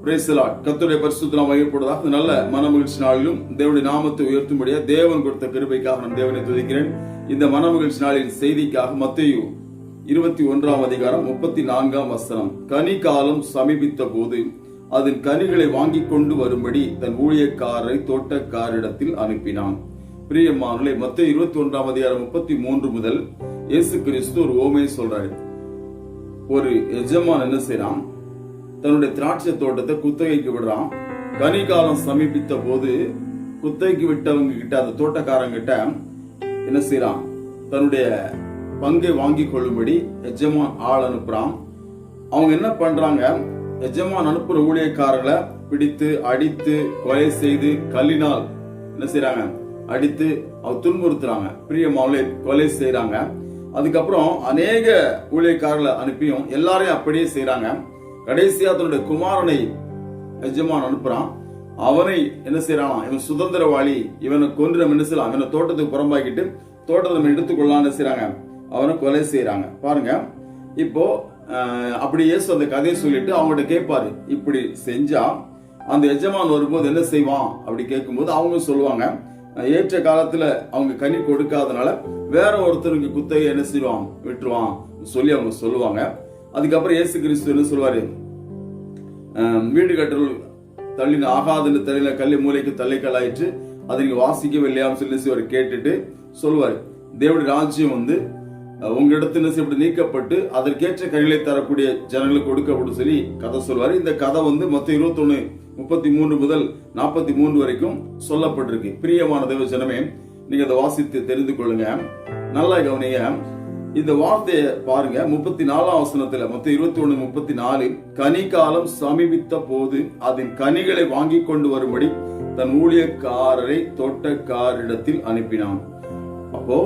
கர்த்தருடைய பரிசுத்த நாமம் மகிமைப்படுவதாக. நல்ல மனமகிழ்ச்சி நாளிலும் தேவனுடைய நாமத்தை உயர்த்தும்படியா தேவன் கொடுத்த கிருபைக்காக நான் தேவனை துதிக்கிறேன். இந்த மனமகிழ்ச்சி நாளின் செய்திக்காக மத்தேயு 21:34 கனி காலம் சமீபித்த போது அதன் கனிகளை வாங்கி கொண்டு வரும்படி தன் ஊழியக்காரரை தோட்டக்காரிடத்தில் அனுப்பினான். பிரியமானவர்களே, மத்தேயு 21:33 முதல் இயேசு கிறிஸ்து ஒரு ஓமையை சொல்றாரு. ஒரு எஜமான் என்ன செய்யறான், தன்னுடைய திராட்சை தோட்டத்தை குத்தகைக்கு விடுறான். கனி காலம் சமீபித்த போது குத்தகைக்கு விட்டவங்க கிட்ட, அந்த தோட்டக்காரங்க கிட்ட என்ன செய்யறான், தன்னுடைய பங்கை வாங்கி கொள்ளும்படி எஜமான் ஆள் அனுப்புறான். அவங்க என்ன பண்றாங்க, எஜமான் அனுப்புற ஊழியக்காரர்களை பிடித்து அடித்து கொலை செய்து கல்லினால் என்ன செய்யறாங்க, அடித்து அவர் துன்புறுத்துறாங்க. பிரியமாவளை கொலை செய்யறாங்க. அதுக்கப்புறம் அநேக ஊழியக்காரர்களை அனுப்பியும் எல்லாரையும் அப்படியே செய்யறாங்க. கடைசியா தன்னுடைய குமாரனை எஜமான் அனுப்புறான். அவனை என்ன செய்யறான், இவன் சுதந்திரவாளி, இவனை கொன்று நம்ம என்ன செய்யலாம், இவனை தோட்டத்துக்கு புறம்பாக்கிட்டு தோட்டத்தை நம்ம எடுத்துக்கொள்ளலாம்னு செய்யறாங்க. அவனை கொலை செய்யறாங்க. பாருங்க, இப்போ அப்படி இயேசு அந்த கதையை சொல்லிட்டு அவங்ககிட்ட கேட்பாரு, இப்படி செஞ்சா அந்த எஜமான் வரும்போது என்ன செய்வான் அப்படி கேட்கும்போது அவங்க சொல்லுவாங்க, ஏற்ற காலத்துல அவங்க கனி கொடுக்காதனால வேற ஒருத்தருக்கு குத்தகை என்ன செய்வான், விட்டுருவான் சொல்லி அவங்க சொல்லுவாங்க. அதுக்கப்புறம் இயேசு கிறிஸ்து என்ன சொல்வாரு, வீடு கட்டல் தள்ளின ஆகாதுன்னு தள்ளின கல்லி மூலைக்கு தள்ளிக்கலாயிற்று, அதை நீங்க வாசிக்கவே இல்லையான்னு சொல்லி அவர் கேட்டுட்டு சொல்லுவாரு, தேவனுடைய ராஜ்யம் உங்களிடத்துல இப்படி நீக்கப்பட்டு அதற்கேற்ற கனிகளை தரக்கூடிய ஜனங்களுக்கு கொடுக்கப்படும் சொல்லி கதை சொல்வாரு. இந்த கதை மொத்தம் 21:33 முதல் 43 வரைக்கும் சொல்லப்பட்டிருக்கு. பிரியமான தேவ ஜனமே, நீங்க அதை வாசித்து தெரிந்து கொள்ளுங்க. நல்லா கவனிங்க. இந்த வார்த்தையை பாருங்க, 34ஆம் வசனத்துல மொத்தம் 21:34 கனி காலம் சமீபித்த போது அதன் கனிகளை வாங்கி கொண்டு வரும்படி தன் ஊழியக்காரரை தோட்டக்காரிடத்தில் அனுப்பினான். அப்போ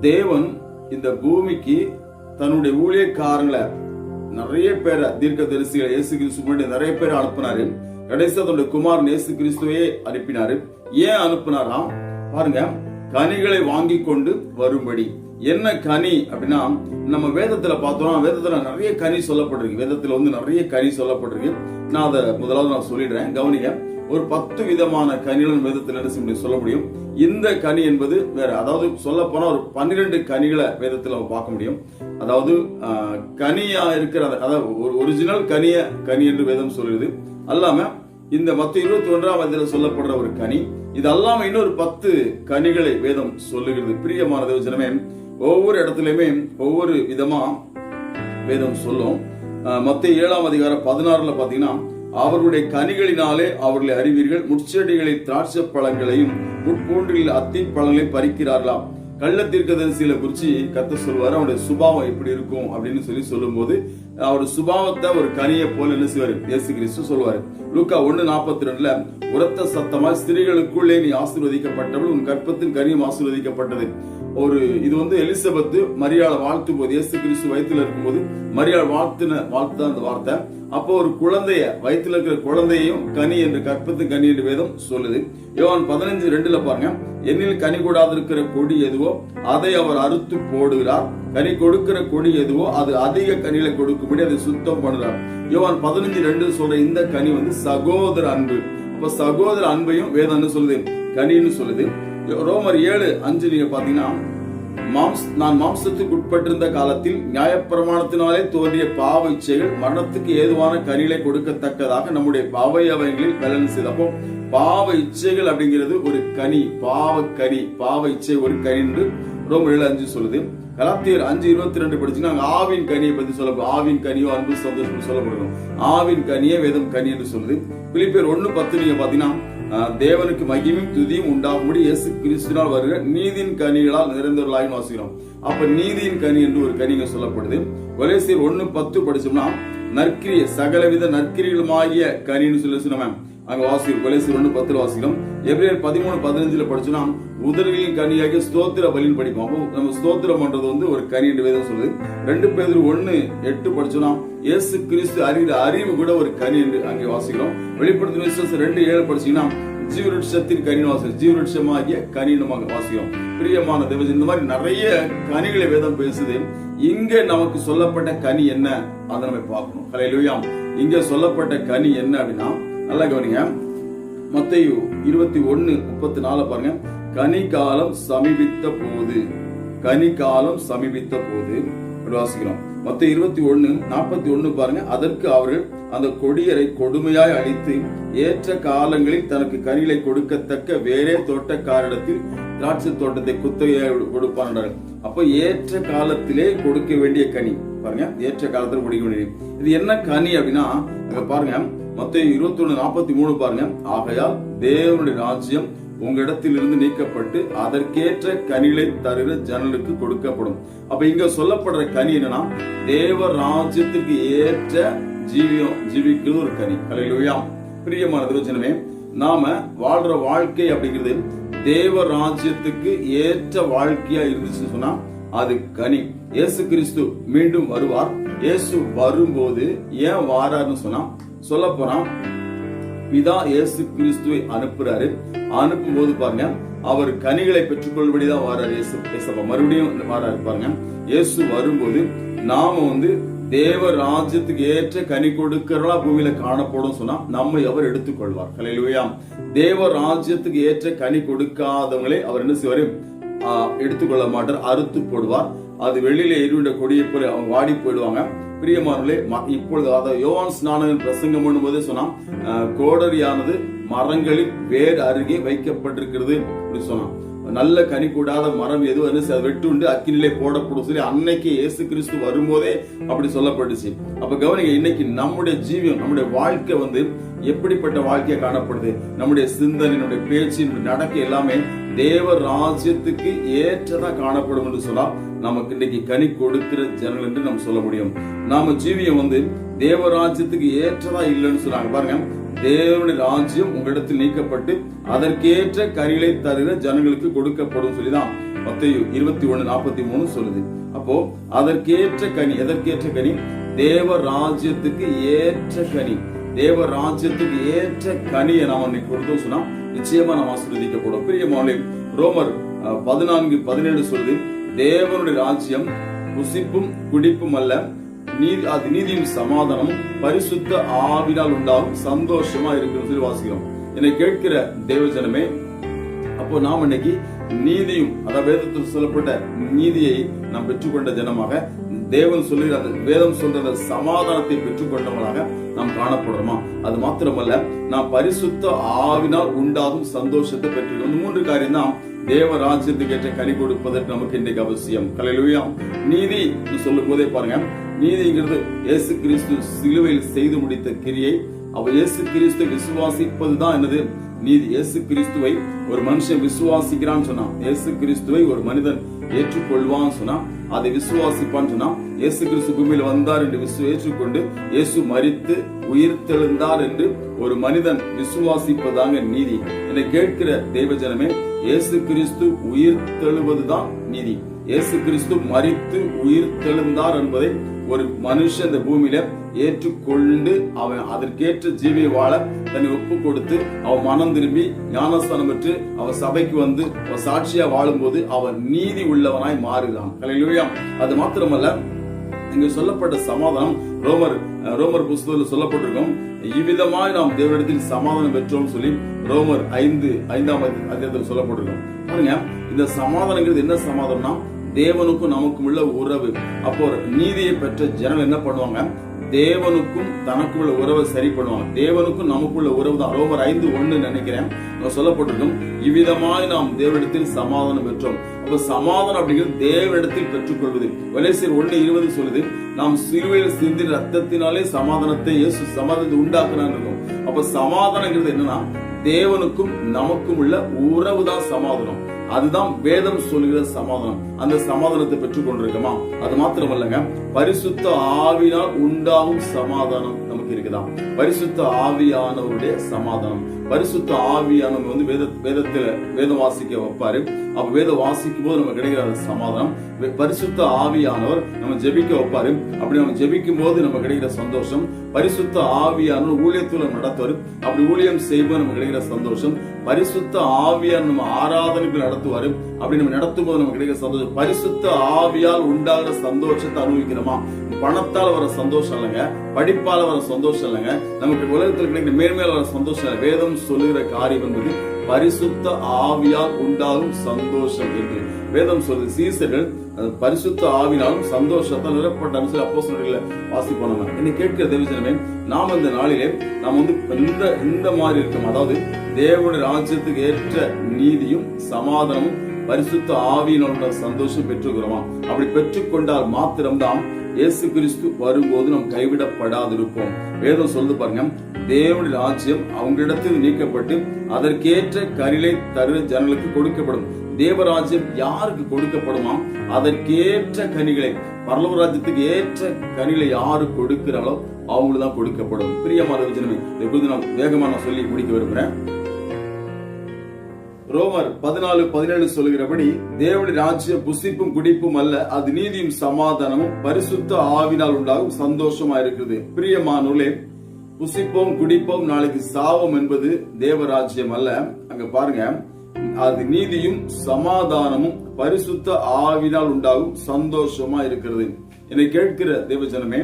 தேவன் இந்த பூமிக்கு தன்னுடைய ஊழியக்காரங்களை நிறைய பேரை, தீர்க்க தரிசிகளை இயேசு கிறிஸ்து முன்னாடி நிறைய பேரை அனுப்பினாரு. கடைசியா தன்னுடைய குமாரன் இயேசு கிறிஸ்துவே அனுப்பினாரு. ஏன் அனுப்பினாராம் பாருங்க, கனிகளை வாங்கி கொண்டு வரும்படி. என்ன கனி அப்படின்னா, நம்ம வேதத்துல பார்த்தோம், வேதத்துல நிறைய கனி சொல்லப்பட்டிருக்கு. வேதத்துல நிறைய கனி சொல்லப்பட்டிருக்கு. நான் அதை முதலாவது சொல்லிடுறேன், கவனிங்க. ஒரு 10 விதமான கனிகள் வேதத்தில் என்ன சொல்ல முடியும். இந்த கனி என்பது வேற, அதாவது சொல்ல போனா ஒரு 12 கனிகளை வேதத்தில் பார்க்க முடியும். அதாவது கனியா இருக்கிற, அதாவது ஒரிஜினல் கனி என்று வேதம் சொல்லுது. அல்லாம இந்த மத்தேயு 21 சொல்லப்படுற ஒரு கனி, இது அல்லாம இன்னொரு 10 கனிகளை வேதம் சொல்லுகிறது. பிரியமான தேவ ஜனமே, ஒவ்வொரு இடத்துலயுமே ஒவ்வொரு விதமா வேதம் சொல்லும். மத்தேயு 7:16 பாத்தீங்கன்னா, அவர்களுடைய கனிகளினாலே அவர்களை அறிவீர்கள், முட்செடிகளில் திராட்சை பழங்களையும் முட்பூண்டில் அத்தி பழங்களையும் பறிக்கிறார்களாம். கள்ள தீர்க்கதரிசிகளை குறிச்சு கர்த்தர் சொல்வாரு, அவருடைய சுபாவம் எப்படி இருக்கும் அப்படின்னு சொல்லும் போது அவருடைய சுபாவத்தை ஒரு கனியை போல என்ன செய்வாரு இயேசு கிறிஸ்து சொல்வாரு. லூக்கா 1:42 உரத்த சத்தமாய், ஸ்திரீகளுக்குள்ளே நீ ஆசீர்வதிக்கப்பட்டவள், உன் கற்பத்தின் கனியும் ஆசீர்வதிக்கப்பட்டது. இது எலிசபெத்து மரியாளை வாழ்த்தும் போது, இயேசு கிறிஸ்து வயிற்றுல இருக்கும்போது மரியாள் வாழ்த்து அந்த வார்த்தை. அப்போ ஒரு குழந்தைய, வயிற்றுல இருக்கிற குழந்தையும் கனி என்று, கற்பத்து கனி என்று வேதம் சொல்லுது. யோவான் 15:2 பாருங்க, என்னில் கனி கூடாது இருக்கிற கொடி எதுவோ அதை அவர் அறுத்து போடுகிறார், கனி கொடுக்கிற கொடி எதுவோ அது அதிக கனிகளை கொடுக்கும்படி அதை சுத்தம் பண்ணுறார். யோவான் 15:2 சொல்ற இந்த கனி சகோதர அன்பு. அப்ப சகோதர அன்பையும் வேதம் என்ன சொல்லுது, கனின்னு சொல்லுது. ரோமர் 7:5 நீங்க பாத்தீங்கன்னா, நான் மாம்சத்துக்கு உட்பட்டிருந்த காலத்தில் நியாயப்பிரமாணத்தினாலே தோன்றிய பாவ இச்சைகள் மரணத்துக்கு ஏதுவான கனிகளை கொடுக்கத்தக்கதாக நம்முடைய அவயவங்களில் பலன் செய்தப்போ, பாவ இச்சைகள் அப்படிங்கிறது ஒரு கனி, பாவ இச்சை ஒரு கனி என்று ரோமர் 7:5 சொல்லுது. கலாத்தியர் 5:22 படிச்சுன்னா ஆவின் கனியை பத்தி சொல்லப்படும். ஆவின் கனியோ அன்பு சந்தோஷம் சொல்லப்படும். ஆவின் கனியே வேதம் கனி என்று சொல்லுது. பிலிப்பியர் 1:10 நீங்க பாத்தீங்கன்னா, தேவனுக்கு மகிமையும் துதியும் உண்டாகும்படி இயேசு கிறிஸ்துவினால் வருகிற நீதியின் கனிகளால் நிறைந்தவர்களாக வாசிக்கிறோம். அப்ப நீதியின் கனி என்று ஒரு கனிங்க சொல்லப்படுது. கொலோசியர் 1:10 படிச்சோம்னா, நற்கிரிய சகலவித நற்கிரிகளுமாகிய கனின்னு சொல்லி நம்ம அங்க வாசிக்கிறோம். கொலோசியர் 1:10 வாசிக்கிறோம். எபிரேயர் 13:15 படிச்சோம்னா, உதடுகளின் கனியாகிய ஸ்தோத்திர பலின்னு படிப்போம். அப்போ நம்ம ஸ்தோத்திரம் பண்றது ஒரு கனி என்று வேதம் சொல்லுது. 2 பேதுரு 1:8 படிச்சோம்னா, இயேசு கிறிஸ்து அறிகிற அறிவு கூட ஒரு கனி என்று அங்கே வாசிக்கிறோம். வெளிப்படுத்தின விசுவாசம் 2:7 படிச்சீங்கன்னா, ஜீவருட்சத்தின் கனின்னு வாசிக்கிறோம். ஜீவருட்சமாகிய கனின்னு வாசிக்கிறோம். பிரியமான தேவஜன், இந்த மாதிரி நிறைய கனிகளை வேதம் பேசுது. இங்க நமக்கு சொல்லப்பட்ட கனி என்ன, அதை நம்ம பார்க்கணும். ஹல்லேலூயா. இங்க சொல்லப்பட்ட கனி என்ன அப்படின்னா, நல்லா கவனிங்க, மத்தேயு 21:34 பாருங்க. கனி காலம் சமீபித்த போது, கனி காலம் சமீபித்த போது வாசிக்கிறோம். மத்தேயு 21:41 பாருங்க. அதற்கு அவர்கள் அந்த கொடியரை கொடுமையாய் அழித்து ஏற்ற காலங்களில் தனக்கு கனிகளை கொடுக்கத்தக்க வேறே தோட்டக்காரிடத்தில் திராட்சை தோட்டத்தை குத்தகையாக கொடுப்பார்கள். அப்ப ஏற்ற காலத்திலே கொடுக்க வேண்டிய கனி பாருங்க, ஏற்ற காலத்தில் கொடுக்க வேண்டிய இது என்ன கனி அப்படின்னா பாருங்க, மத்தேயு 21:43 பாருங்க. ஆகையால் தேவனுடைய ராஜ்யம் உங்களிடத்திலிருந்து நீக்கப்பட்டு அதற்கேற்ற கனிகளை தருகிற ஜனங்களுக்கு கொடுக்கப்படும். அப்ப இங்க சொல்லப்படுற கனி என்னன்னா, தேவ ராஜ்யத்துக்கு ஏற்ற ஜீவிக்கிறது ஒரு கனி. ஹல்லேலூயா. பிரியமான தேவஜனமே, நாம வாழ்ற வாழ்க்கை அப்படிங்கிறது தேவ ராஜ்யத்துக்கு ஏற்ற வாழ்க்கையா இருந்துச்சு சொன்னா அது கனி. இயேசு கிறிஸ்து மீண்டும் வருவார். இயேசு வரும்போது ஏன் வாராருன்னு சொன்னா, சொல்ல போனா பிதா இயேசு கிறிஸ்துவை அனுப்புறாரு. அனுப்பும் போது பாருங்க, அவர் கனிகளை பெற்றுக்கொள்படிதான் வாராரு. இயேசு மறுபடியும் வாராரு பாருங்க. இயேசு வரும்போது நாம தேவ ராஜ்யத்துக்கு ஏற்ற கனி கொடுக்கிறா பூமியில காணப்படும் சொன்னா நம்மை அவர் எடுத்துக்கொள்வார். ஹல்லேலூயா. தேவ ராஜ்யத்துக்கு ஏற்ற கனி கொடுக்காதவங்களே அவர் என்ன செய்வாரு, எடுத்துக்கொள்ள மாட்டார், அறுத்து போடுவார். அது வெளியில எரியுண்ட கொடியை போல அவங்க வாடி போயிடுவாங்க. பிரியமானவர்களே, இப்பொழுது அதாவது யோவான் ஸ்நானகன் பிரசங்கம் பண்ணும்போதே சொன்னா, கோடரியானது மரங்களில் வேர் அருகே வைக்கப்பட்டிருக்கிறது அப்படி சொன்னா. நல்ல கனி கூடாத மரம் எதுவும் வெட்டுண்டு அக்கினிலே போடப்படும் சொல்லி அன்னைக்கு இயேசு கிறிஸ்து வரும்போதே அப்படி சொல்லப்பட்டுச்சு. அப்ப கவனிங்க, இன்னைக்கு நம்முடைய ஜீவியம், நம்முடைய வாழ்க்கை எப்படிப்பட்ட வாழ்க்கையா காணப்படுது? நம்முடைய சிந்தனை, நம்முடைய பேச்சு, நடக்கை எல்லாமே தேவ ராஜ்யத்துக்கு ஏற்றதா காணப்படும் என்று சொன்னா நமக்கு இன்னைக்கு கனி கொடுக்கிற ஜனங்கள் என்று நம்ம சொல்ல முடியும். நாம ஜீவியம் தேவ ராஜ்யத்துக்கு ஏற்றதா இல்லைன்னு சொன்னாங்க பாருங்க. தேவனுடைய ராஜ்யம் உங்களிடத்தில் நீக்கப்பட்டு அதற்கேற்ற கனிகளை தருகிற ஜனங்களுக்கு கொடுக்கப்படும் சொல்லிதான் மத்தேயு 21:43 சொல்லுது. அப்போ அதற்கேற்ற கனி, எதற்கேற்ற கனி? தேவ ராஜ்யத்துக்கு ஏற்ற கனி. தேவ ராஜ்யத்துக்கு ஏற்ற கனியை நாம் அன்னைக்கு கொடுத்தோம் சொன்னா நிச்சயமா நாம் ஆசீர்வதிக்கப்படும். பிரியமானவர்களே, ரோமர் 14:17 சொல்லுது, தேவனுடைய ராஜ்யம் புசிப்பும் குடிப்பும் அல்ல, அது நீதியும் சமாதானமும் பரிசுத்த ஆவினால் உண்டாகும் சந்தோஷமா இருக்கிறது சொல்லி வாசிக்கிறோம். என்னை கேட்கிற தேவஜனமே, அப்போ நாம் இன்னைக்கு நீதியும், அதாவது வேதத்தில் சொல்லப்பட்ட நீதியை நாம் பெற்றுக்கொண்ட ஜனமாக, தேவன் சொல்லுகிற வேதம் சொல்ற சமாதானத்தை பெற்றுக்கொண்டவர்களாக நாம் காணப்படுறோமா? அது மாத்திரமல்ல, நாம் பரிசுத்த ஆவினால் உண்டாகும் சந்தோஷத்தை பெற்றுக்கொள்ளும். இந்த 3 காரியம் தான் தேவ ராஜ்யத்துக்கு ஏற்ற கனி கொடுப்பதற்கு நமக்கு இன்றைக்கு அவசியம். ஹல்லேலூயா. நீதி சொல்லும் போதே பாருங்க, நீதிங்கிறது இயேசு கிறிஸ்து சிலுவையில் செய்து முடித்த கிரியை. அவர் இயேசு கிறிஸ்து விசுவாசிப்பதுதான் என்னது? நீதி. இயேசு கிறிஸ்துவை ஒரு மனுஷன் விசுவாசிக்கிறான்னு சொன்னா, இயேசு கிறிஸ்துவை ஒரு மனிதன் ஏற்றுக்கொள்வான்னு சொன்னா, அதை விசுவாசிப்பான்னு சொன்னா, இயேசு கிறிஸ்து பூமியில் வந்தார் என்று ஏற்றுக்கொண்டு இயேசு மரித்து உயிர் தெழுந்தார் என்று ஒரு மனிதன் விசுவாசிப்பதாங்க நீதி. என்னை கேட்கிற தேவஜனமே, இயேசு கிறிஸ்து உயிர் தெழுவதுதான் நீதி. இயேசு கிறிஸ்து மரித்து உயிர் தெழுந்தார் என்பதை ஒரு மனுஷன் இந்த பூமியில ஏற்றுக்கொண்டு அவன் அதற்கேற்ற ஜீவியை வாழ தன்னை ஒப்பு கொடுத்து அவன் மனம் திரும்பி ஞானஸ்தானம் பெற்று அவன் சபைக்கு அவன் சாட்சியா வாழும் போது அவன் நீதி உள்ளவனாய் மாறுகிறான். ஹல்லேலூயா. அது மாத்திரமல்ல, இங்கு சொல்லப்பட்ட சமாதானம் ரோமர் புஸ்தகத்தில் சொல்லப்பட்டிருக்கும், இவ்விதமாய் நாம் தேவனிடத்தில் சமாதானம் பெற்றோம் சொல்லி ரோமர் 5:5 அதிகாரத்தில் சொல்லப்பட்டிருக்கும். பாருங்க, இந்த சமாதானங்கிறது என்ன சமாதானம்னா தேவனுக்கும் நமக்கும் உள்ள உறவு. அப்போ நீதியை பெற்ற ஜனங்கள் என்ன பண்ணுவாங்க? தேவனுக்கும் தனக்கும் உள்ள உறவை சரி பண்ணுவாங்க. தேவனுக்கும் நமக்குள்ள உறவு தான். ரோமர் 5:1 நினைக்கிறேன் சொல்லப்பட்டிருக்கும், இவ்விதமாய் நாம் தேவனிடத்தில் சமாதானம் பெற்றோம். அப்ப சமாதானம் அப்படிங்கிறது தேவனிடத்தில் பெற்றுக்கொள்வது. கொலோசியர் 1:20 சொல்லுது, நாம் சிலுவையில் சிந்தின ரத்தத்தினாலே சமாதானத்தை இயேசு சமாதானத்தை உண்டாக்குறான்னு இருக்கும். அப்ப சமாதானங்கிறது என்னன்னா தேவனுக்கும் நமக்கும் உள்ள உறவு தான் சமாதானம். அதுதான் வேதம் சொல்லுகிற சமாதானம். அந்த சமாதானத்தை பெற்றுக் கொண்டிருக்கோமா? அது மாத்திரமல்லங்க, பரிசுத்த ஆவியினால் உண்டாகும் சமாதானம் நமக்கு இருக்குதா? பரிசுத்த ஆவியானவருடைய சமாதானம். பரிசுத்த ஆவியானவர் வந்து வேதம் வாசிக்க வைப்பாரு. அப்ப வேதம் வாசிக்கும் போது நம்ம கிடைக்கிற சமாதானம், பரிசுத்த ஆவியானவர் நம்ம ஜெபிக்க வைப்பாரு. அப்படி நம்ம ஜெபிக்கும் போது நம்ம கிடைக்கிற சந்தோஷம், பரிசுத்த ஆவியானவர் ஊழியத்துல நடத்துவாரு. அப்படி ஊழியம் செய்வோம் நம்ம கிடைக்கிற சந்தோஷம், பரிசுத்த ஆவியார் நம்ம ஆராதனைகள் நடத்துவாரு. அப்படி நம்ம நடத்தும் போது நம்ம கிடைக்கிற சந்தோஷம், பரிசுத்த ஆவியால் உண்டாகிற சந்தோஷத்தை அனுபவிக்கிறோமா? பணத்தால் வர சந்தோஷம் இல்லைங்க, படிப்பால வர சந்தோஷம் இல்லைங்க, நமக்கு உலகத்தில் கிடைக்கிற மேன்மையால் வர சந்தோஷம் இல்லை. வேதம் சொல்லுகிற காரியம் என்பது பரிசுத்த ஆவியால் உண்டாகும் சந்தோஷம் என்று வேதம் சொல்லுது. சீசர்கள் பரிசுத்த ஆவினாலும் சந்தோஷத்தால் நிரப்பட்ட அப்போஸ்தலர்களை வாசிப்போம். நம்ம என்னை கேட்கிற தேவஜனமே, நாம் இந்த நாளிலே நாம் வந்து இந்த மாதிரி இருக்கோம். அதாவது தேவனுடைய ராஜ்யத்துக்கு ஏற்ற நீதியும் சமாதானமும் பரிசுத்த ஆவியினோட சந்தோஷம் பெற்றுக்கிறோமா? அப்படி பெற்றுக்கொண்டால் மாத்திரம்தான் இயேசு கிறிஸ்து வரும்போது நாம் கைவிடப்படாதிருப்போம். வேதம் சொல்லுது பாருங்க, தேவனுடைய ராஜ்யம் அவங்களிடத்தில் நீக்கப்பட்டு அதற்கேற்ற கனிலை தருகிற ஜனங்களுக்கு கொடுக்கப்படும். தேவராஜ்யம் யாருக்கு கொடுக்கப்படுமா? அதற்கேற்ற கனிகளை, பரலோக ராஜ்யத்துக்கு ஏற்ற கனிகளை யாரு கொடுக்கிறாளோ அவங்களுக்கு தான் கொடுக்கப்படும். பிரியமான ஜனமே, இப்போது நான் வேகமா சொல்லி முடிக்க விரும்புறேன். ரோமர் 14:17 சொல்லுகிறபடி, தேவனுடைய ராஜ்யம் புசிப்பும் குடிப்பும் அல்ல, அது நீதியும் சமாதானமும் பரிசுத்த ஆவினால் உண்டாகும் சந்தோஷமா இருக்குது. பிரியமானவர்களே, புசிப்போம் குடிப்போம் நாளைக்கு சாவோம் என்பது தேவராஜ்யம் அல்ல. அங்க பாருங்க, அது நீதியும் சமாதானமும் பரிசுத்த ஆவினால் உண்டாகும் சந்தோஷமா இருக்கிறது. என்னை கேட்கிற தேவஜனமே,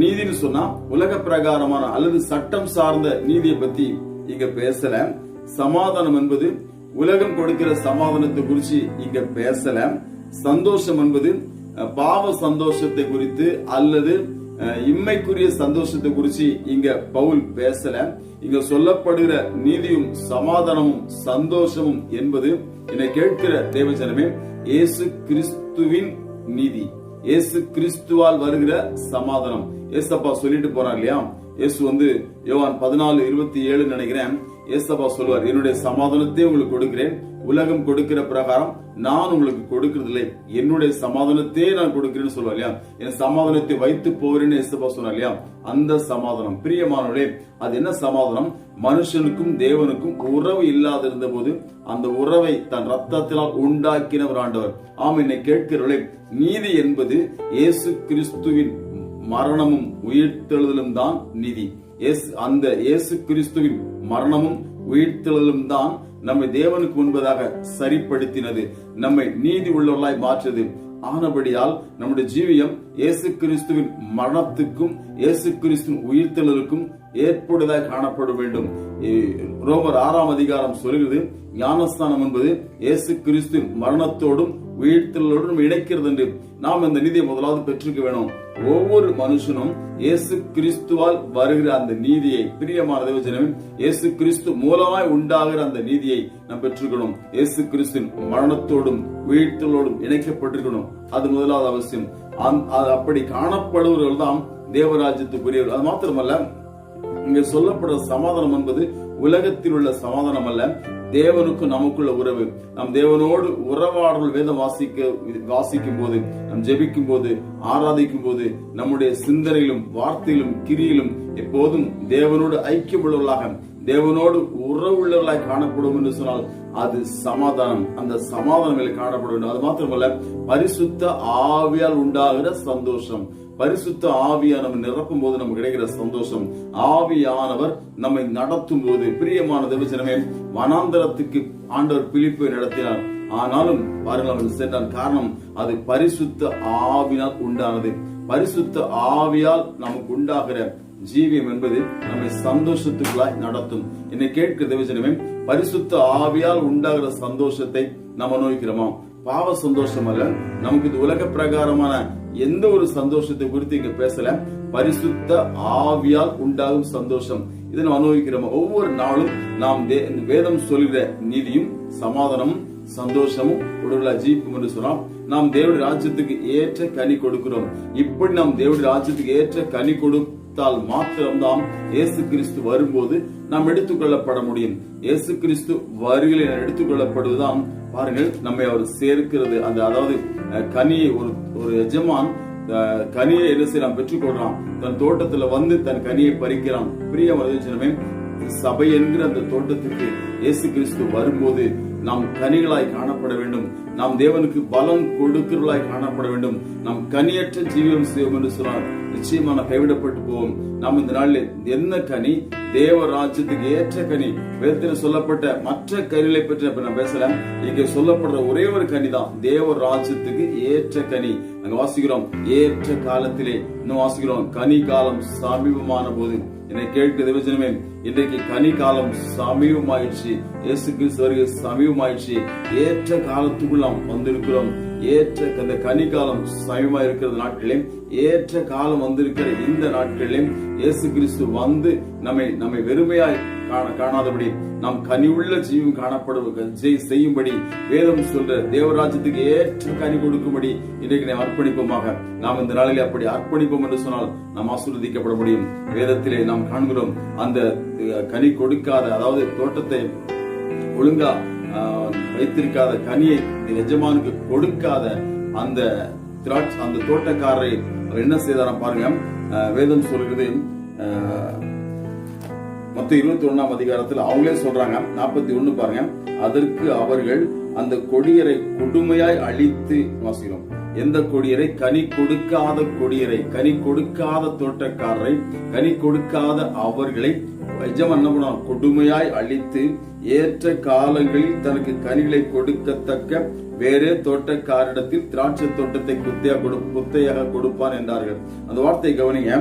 நீதினு சொன்னா உலக பிரகாரமான அல்லது சட்டம் சார்ந்த நீதியை பத்தி இங்க பேசல. சமாதானம் என்பது உலகம் கொடுக்கிற சமாதானத்தை குறித்து இங்க பேசல. சந்தோஷம் என்பது பாவ சந்தோஷத்தை குறித்து அல்லது இம்மைக்குரிய சந்தோஷத்தை குறித்து இங்க பவுல் பேசல. இங்க சொல்லப்படுகிற நீதியும் சமாதானமும் சந்தோஷமும் என்பது என்னை கேட்கிற தேவஜனமே, இயேசு கிறிஸ்துவின் நீதி, இயேசு கிறிஸ்துவால் வருகிற சமாதானம். ஏசப்பா சொல்லிட்டு போறார் இல்லையா? இயேசு வந்து யோவான் 14:27 நினைக்கிறேன், ஏசப்பா சொல்லுவார், என்னுடைய சமாதானத்தை உங்களுக்கு கொடுக்கிறேன், உலகம் கொடுக்கிற பிரகாரம் நான் உங்களுக்கு கொடுக்கறதில்லை, என்னுடைய சமாதானத்தை நான் கொடுக்கிறேன்னு சொல்லுவார் இல்லையா? என் சமாதானத்தை வைத்து போகிறேன்னு ஏசப்பா சொன்னார் இல்லையா? அந்த சமாதானம். பிரியமானவர்களே, அது என்ன சமாதானம்? மனுஷனுக்கும் தேவனுக்கும் உறவு இல்லாத இருந்த போது அந்த உறவை தன் ரத்தத்தினால் உண்டாக்கினவர் ஆண்டவர். ஆம், என்னை கேட்கிறவர்களே, நீதி என்பது இயேசு கிறிஸ்துவின் மரணமும் உயிர்த்தெழுதலும் தான் நீதி. அந்த இயேசு கிறிஸ்துவின் மரணமும் உயிர்த்தெழுதலும் தான் நம்மை தேவனுக்கு முன்பதாக சரிப்படுத்தினது, நம்மை நீதி உள்ளவர்களாய் மாற்றியது. ஆனபடியால் நம்முடைய ஜீவியம் இயேசு கிறிஸ்துவின் மரணத்துக்கும் இயேசு கிறிஸ்துவின் உயிர்த்தெழுதலுக்கும் ஏற்படுவதாக காணப்பட வேண்டும். ரோமர் 6 சொல்கிறது, ஞானஸ்தானம் என்பது இயேசு கிறிஸ்துவின் மரணத்தோடும் உயிர்த்தெழுதலோடும் இணைக்கிறது என்று. நாம் இந்த நீதியை முதலாவது பெற்றுக்க வேணும். ஒவ்வொரு மனுஷனும் இயேசு கிறிஸ்துவால் வருகிற அந்த நீதியை, பிரியமான தேவஜனமே, இயேசு கிறிஸ்து மூலமாய் உண்டாகிற அந்த நீதியை நாம் பெற்றுக்கணும். இயேசு கிறிஸ்துவின் மரணத்தோடும் உயிர்த்தெழுதலோடும் இணைக்கப்பட்டிருக்கணும். அது முதலாவது அவசியம். அப்படி காணப்படுவர்கள் தான் தேவராஜ்யத்துக்குரியவர். அது மாத்திரமல்ல, இங்க சொல்லப்படுற சமாதானம் என்பது உலகத்தில் உள்ள சமாதானம் அல்ல, தேவனுக்கும் நமக்குள்ள உறவு. நாம் தேவனோடு உறவாடல் வேதம் வாசிக்கும் போது, நாம் ஜெபிக்கும் போது, ஆராதிக்கும் போது, நம்முடைய சிந்தனையிலும் வார்த்தையிலும் கிரியிலும் எப்போதும் தேவனோடு ஐக்கியமுள்ளவர்களாக, தேவனோடு உறவுள்ளவர்களாய் காணப்படும் என்று சொன்னால் அது சமாதானம். அந்த சமாதானம் காணப்பட வேண்டும். அது மாத்திரமல்ல, பரிசுத்த ஆவியால் உண்டாகிற சந்தோஷம். பரிசுத்த ஆவியானவர் நிரப்பும் போது நமக்கு கிடைக்கிற சந்தோஷம், ஆவியானவர் நம்மை நடத்தும் போது. பிரியமான தேவஜனமே, வனாந்தரத்துக்கு ஆண்டவர் பிலிப்பை நடத்தினார், ஆனாலும் பாருங்கள் அவன் சென்றான். காரணம், அது பரிசுத்த ஆவியால் உண்டானது. பரிசுத்த ஆவியால் நமக்கு உண்டாகிற ஜீவியம் என்பது நம்மை சந்தோஷத்துக்குள்ளாய் நடத்தும். என்னை கேட்கிற தேவஜனமே, பரிசுத்த ஆவியால் உண்டாகிற சந்தோஷத்தை நம்ம அனுபவிக்கிறோமா? பாவ சந்தோஷம் அல்ல, நமக்கு இது உலக பிரகாரமான எந்த ஒரு சந்தோஷத்தை குறித்து இங்க பேசல. பரிசுத்த ஆவியால் உண்டாகும் சந்தோஷம், இதை நாம் அனுபவிக்கிறோம். ஒவ்வொரு நாளும் நாம் வேதம் சொல்கிற நீதியும் சமாதானமும் சந்தோஷமும் உடல்ல ஜீவிக்கும் என்று சொன்னால் நாம் தேவனுடைய ராஜ்யத்துக்கு ஏற்ற கனி கொடுக்கிறோம். இப்படி நாம் தேவனுடைய ராஜ்யத்துக்கு ஏற்ற கனி கொடுத்தால் மாத்திரம்தான் இயேசு கிறிஸ்து வரும்போது நாம் எடுத்துக்கொள்ளப்பட முடியும். இயேசு கிறிஸ்து வருகையில் எடுத்துக்கொள்ளப்படுவதுதான் பாருங்கள் நம்மை அவர் சேர்க்கிறது. அந்த அதாவது கனியை ஒரு எஜமான் கனியை என்ன செய்யலாம், பெற்றுக்கொள்றான். தன் தோட்டத்துல வந்து தன் கனியை பறிக்கிறான். பிரியமான சபை என்கிற அந்த தோட்டத்துக்கு இயேசு கிறிஸ்து வரும்போது நாம் கனிகளாய் காணப்பட வேண்டும். நாம் தேவனுக்கு பலம் கொடுக்கிறவர்களாய் காணப்பட வேண்டும். நாம் கனியற்ற ஜீவியம் செய்வோம் என்று சொன்னால் நிச்சயமா நாம் கைவிடப்பட்டு போவோம். நாம் இந்த நாளில் என்ன கனி, தேவ ராஜ்யத்துக்கு ஏற்ற கனி, வேதத்தில் சொல்லப்பட்ட மற்ற கனிகளை பற்றி நான் பேசலாம். இங்க சொல்லப்படுற ஒரே ஒரு கனி தான் தேவ ராஜ்யத்துக்கு ஏற்ற கனி. அங்க வாசிக்கிறோம், ஏற்ற காலத்திலே. இன்னும் வாசிக்கிறோம், கனி காலம் சமீபமான போது. என்னை கேட்கிற தேவஜனமே, இன்றைக்கு கனி காலம் சமீபமாயிடுச்சு. இயேசு கிறிஸ்து வருகை சமீபமாயிடுச்சு. ஏற்ற காலத்துக்குள் நாம் வந்திருக்கிறோம். ஏற்ற அந்த கனி காலம் சமீபமா இருக்கிற நாட்களிலே, ஏற்ற காலம் வந்திருக்கிற இந்த நாட்களிலே இயேசு கிறிஸ்து வந்து நம்மை வெறுமையாய் காணாதபடி, நாம் கனிவுள்ள ஜீவன் காணப்படும் செய்யும்படி வேதம் சொல்ற தேவராஜ்யத்துக்கு ஏற்ற கனி கொடுக்கும்படி இன்றைக்கு நாம் அர்ப்பணிப்போமாக. நாம் இந்த நாளிலே அப்படி அர்ப்பணிப்போம் என்று சொன்னால் நாம் ஆசீர்வதிக்கப்பட முடியும். வேதத்திலே நாம் காண்கிறோம், அந்த கனி கொடுக்காத, அதாவது தோட்டத்தை ஒழுங்கா வைத்திருக்காத, கனியை எஜமானுக்கு கொடுக்காத அந்த தோட்டக்காரரை என்ன செய்தாராம் பாருங்க. வேதம் சொல்கிறது, மொத்தம் 21ஆம் அதிகாரத்தில் அவங்களே சொல்றாங்க. 41 பாருங்க. அதற்கு அவர்கள் அந்த கொடியரை கொடுமையாய் அழித்து, வாசிக்கிறோம், எந்த கொடியரை? கனி கொடுக்காத கொடியரை, கனி கொடுக்காத தோட்டக்காரரை, கனி கொடுக்காத அவர்களை எஜமான் என்ன பண்ணுவான்? கொடுமையாய் அழித்து, ஏற்ற காலங்களில் தனக்கு கனிகளை கொடுக்கத்தக்க வேறே தோட்டக்காரிடத்தில் திராட்சை தோட்டத்தை குத்தையாக கொடுப்பான் என்றார்கள். அந்த வார்த்தை கவனிங்க.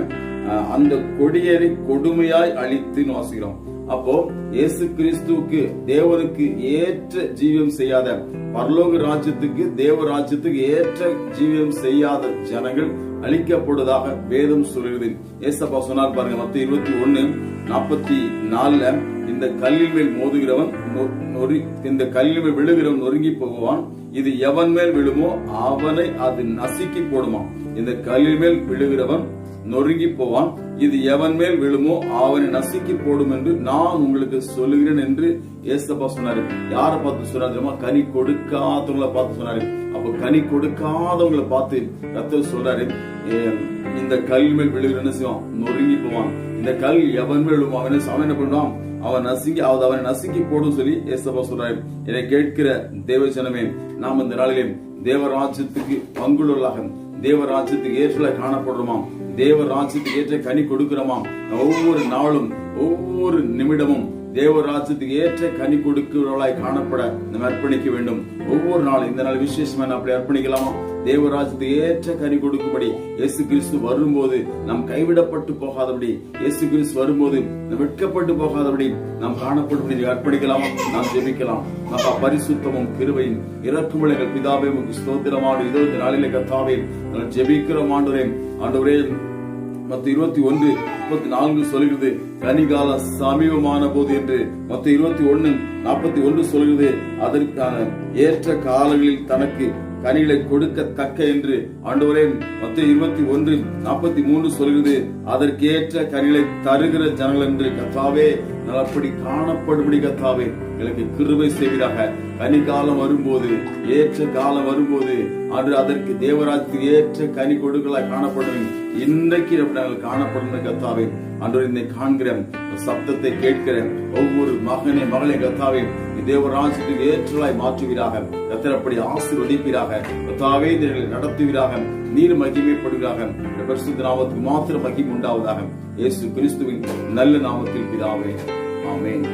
அந்த கொடியரை கொடுமையாய் அழித்துன்னு வாசிக்கிறோம். அப்போ இயேசு கிறிஸ்துவுக்கு, தேவனுக்கு ஏற்ற ஜீவியம் செய்யாத, பரலோக ராஜ்யத்துக்கு, தேவ ராஜ்யத்துக்கு ஏற்ற ஜீவியம் செய்யாத ஜனங்கள் அழிக்கப்படுவதாக வேதம் சொல்கிறது. ஏசப்பா சொன்னார் பாருங்க, மத்தேயு 21:44, இந்த கல்லின் மேல் மோதுகிறவன், இந்த கல்லின் மேல் விழுகிறவன் நொறுங்கி போகுவான். இது எவன் மேல் விழுமோ அவனை அது நசுக்கி போடுமா. இந்த கல்லின் மேல் விழுகிறவன் நொறுங்கி போவான், இது எவன் மேல் விழுமோ அவனை நசுக்கி போடும் என்று நான் உங்களுக்கு சொல்லுகிறேன் என்று ஏசப்பா சொன்னாரு. யாரை பார்த்து சொன்னாரு? கனி கொடுக்காதவங்களை பார்த்து சொன்னாரு. அப்ப கனி கொடுக்காதவங்களை பார்த்து கர்த்தர் சொல்றாரு, இந்த கல் மேல் விழுகிறன்னு செய்வான், நொறுங்கி போவான். இந்த கல் எவன் மேல் விழுமோ அவனை என்ன பண்ணுவான்? அவனை நசுக்கி போடும் சொல்லி ஏசப்பா சொல்றாரு. என்னை கேட்கிற தேவஜனமே, நாம் இந்த நாளிலே தேவராஜ்யத்துக்கு பங்குள்ளவர்களாக, தேவராஜ்யத்துக்கு ஏற்ற காணப்படுறோமாம், தேவராஜ்யத்துக்கு ஏற்ற கனி கொடுக்கிறோமாம். ஒவ்வொரு நாளும், ஒவ்வொரு நிமிடமும் தேவராஜ்யத்துக்கு ஏற்ற கனி கொடுக்கிறவர்களாய் காணப்பட நம்ம அர்ப்பணிக்க வேண்டும். ஒவ்வொரு நாளும், இந்த நாள் விசேஷமா அப்படி அர்ப்பணிக்கலாமா? தேவராஜ்யத்துக்கு ஏற்ற கனி கொடுக்கும்படி இயேசு கிறிஸ்து வரும்போது நாம் கைவிடப்பட்டு போகாதபடி, இயேசு கிறிஸ்து வரும்போது நாம் வெட்கப்பட்டு போகாதபடி நாம் காணப்படும்படி அர்ப்பணிக்கலாமா? நாம் ஜெபிக்கலாம். மகா பரிசுத்தமும் கிருபையும் இரக்கமுள்ள எங்கள் பிதாவே, உமக்கு ஸ்தோத்திரமான இதோ இந்த நாளிலே கர்த்தாவே நாங்கள் ஜெபிக்கிறோம். ஆண்டவரே, மத்தேயு 21:34 சொல்கிறது, கனிகால சமீபமான போது என்று. மத்தேயு 21:41 சொல்கிறது, அதற்கான ஏற்ற காலங்களில் தனக்கு கனிகளை கொடுக்கத்தக்க என்று. ஆண்டவரே, மத்தேயு 21:43 சொல்கிறது, அதற்கேற்ற கனிகளை தருகிற ஜனங்கள் என்று. கர்த்தாவே, அப்படி காணப்படும்படி கர்த்தாவே எனக்கு கிருபை செய்வீராக. கனிகாலம் வரும்போது, ஏற்ற காலம் வரும்போது அன்று அதற்கு தேவராஜ்யத்துக்கு ஏற்ற கனி கொடுக்கலாய் காணப்படும். இன்றைக்கு நாங்கள் காணப்படும் கர்த்தாவே. அன்று என்னை காண்கிற சப்தத்தை கேட்கிற ஒவ்வொரு மகனே, மகளே கர்த்தாவே, தேவராஜ்யத்துக்கு ஏற்றலாய் மாற்றுவீராக. கர்த்தர் அப்படி ஆசீர்வதிப்பீராக. கர்த்தாவே, நடத்துவீராக. நீர் மகிமைப்படுவீராக. பரிசுத்த நாமத்துக்கு மாத்திரம் மகிமை உண்டாவதாக. இயேசு கிறிஸ்துவின் நல்ல நாமத்தில் பிதாவே, ஆமென்.